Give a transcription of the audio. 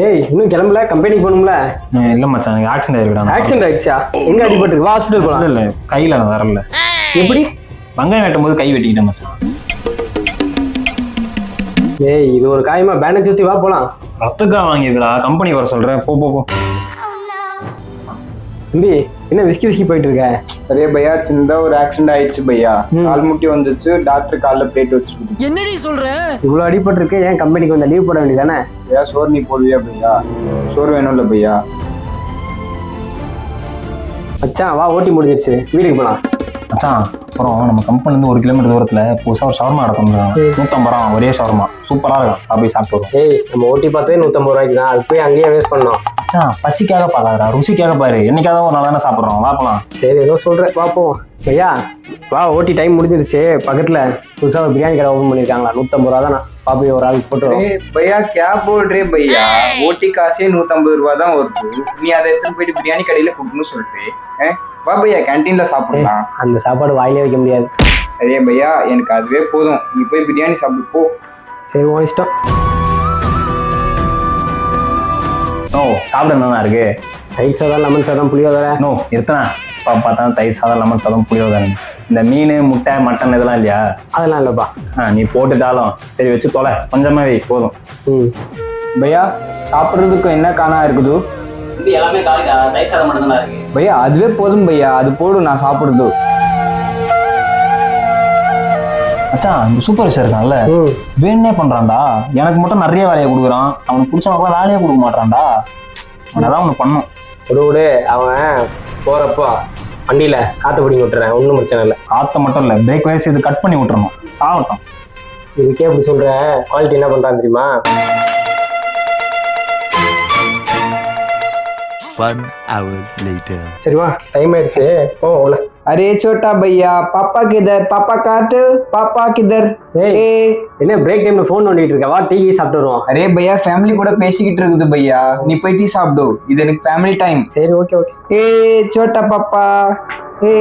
ஏய் இன்னும் கிளம்பல கம்பெனிக்கு போகணும்ல. இல்ல மச்சான் எனக்கு ஆக்சிடென்ட் ஆயிருக்கா. ஆக்சிடென்ட் ஆயிடுச்சா? எங்க அடிபட்டு வா ஹாஸ்பிட்டல் போலாம். இல்ல கையில வரல. எப்படி? வெங்காயம் வெட்டும் போது கை வெட்டிக்கிட்டேன் மச்சான். ஏய் இது ஒரு காயமா பேண்டேஜ் ஊத்தி வா போலாம். ரத்தக்கா வாங்கிருக்கா கம்பெனி வர சொல்றேன். போ போ போ. தம்பி என்ன விஸ்கி போயிட்டு இருக்க? அரே பையா சின்னதா ஒரு ஆக்சிடென்ட் ஆயிடுச்சு பையா. கால் முட்டி வந்துச்சு, டாக்டர் கால்ல பிளேட் வச்சிருக்கு. என்னடி சொல்ற? இவ்வளவு அடிபட்டு இருக்கு, ஏன் கம்பெனிக்கு வந்த லீவ் போட வேண்டியதானே? பையா சோறு நீ போடுவியா பையா? சோறு வேணும்ல பையா? மச்சான் வா ஓட்டி முடிஞ்சிருச்சு, வீட்டுக்கு போலாம். மச்சான் அப்புறம் நம்ம கம்பெனில இருந்து 1 கிலோமீட்டர் தூரத்துல புதுசா ஒரு ஷவர்மா நடத்துறாங்க. 150 ரூபா ஒரே ஷவர்மா, சூப்பரா இருக்கும். அப்படியே சாப்பிட்டு வரும். ஏய் நம்ம ஓட்டி பார்த்தே 150 ரூபாய்க்கு தான், அது போய் அங்கேயே வேஸ்ட் பண்ணோம். மச்சான் பசிக்காக பாக்காதடா, ருசிக்காக பாரு. என்னைக்காவது ஒரு நாள் தானே சாப்பிடுறோம், வா போலாம். சரி ஏதோ சொல்றேன், பார்ப்போம். ஐயா வா ஓட்டி டைம் முடிஞ்சிருச்சு. பக்கத்துல புதுசா ஒரு பிரியாணி கடை ஓப்பன் பண்ணிருக்காங்களா, 150 ரூபா தான். பாப்பி ஒரு ஆளுக்கு போட்டுருவோம். பையா கே போல் ரே பையா, ஓட்டி காசே 150 ரூபா தான் வருது. நீ அதை எடுத்துட்டு போயிட்டு பிரியாணி கடையில கொடுக்கணும்னு சொல்றேன். வா பையா கேன்டீன்ல சாப்பிடலாம். அந்த சாப்பாடு வாயிலே வைக்க முடியாது. அரே பையா எனக்கு அதுவே போதும், நீ போய் பிரியாணி சாப்பிடு போ. சரி உன் இஷ்டம். நோ சாப்பிட நல்லா இருக்கு. தயிர் சாதம், லெமன் சாதம், புளியோதரை. நோ எத்தனை பார்த்தா தயிர் சாதம், லெமன் சாதம், புளியோதரை. இந்த மீன், முட்டை, மட்டன் இதெல்லாம் இல்லையா? அதெல்லாம் இல்லப்பா. நீ போட்டுட்டாலும் சரி, வச்சு தொலை, கொஞ்சமா வை போதும். பையா சாப்பிட்றதுக்கு என்ன காணா இருக்குது? எல்லாமே காலிடா, தயிர் சாதம் மட்டும் தான் இருக்கு. பையா அதுவே போதும் பையா, அது போடும் நான் சாப்பிடுறது. மச்சான் இந்த சூப்பர் விஷயம் இருக்கான்ல, வேணே பண்றான்டா. எனக்கு மட்டும் நிறைய வேலையை கொடுக்குறான், அவனுக்கு பிடிச்சவங்க வேலையே கொடுக்க மாட்டான்டா. அவனதான் ஒண்ணு பண்ணும். விடு அவன் போறப்போ வண்டியில காத்து பிடிங்கி விட்டுறேன், ஒன்றும் பிரச்சனை இல்லை. காத்த மட்டும் இல்ல, பிரேக் வயசு இது கட் பண்ணி விட்டுறணும், சாவட்டும். இதுக்கே இப்படி சொல்ற, குவாலிட்டி என்ன பண்றான்னு தெரியுமா? 1 hour later. சரிவா டைம் ஆயிடுச்சு, போ உள்ள. अरे छोटा भैया पापा किधर? पापा काट, पापा किधर? ஏய் என்ன பிரேக் டைம்ல போன் நோண்டிட்டு இருக்க? வா டீ சாப்பிட்டு வருவோம். அரே பையா ஃபேமிலி கூட பேசிக்கிட்டு இருக்குது பையா, நீ போய் டீ சாப்பிடு, இது எனக்கு ஃபேமிலி டைம். சரி ஓகே ஓகே. ஏ छोटा पापा ஏ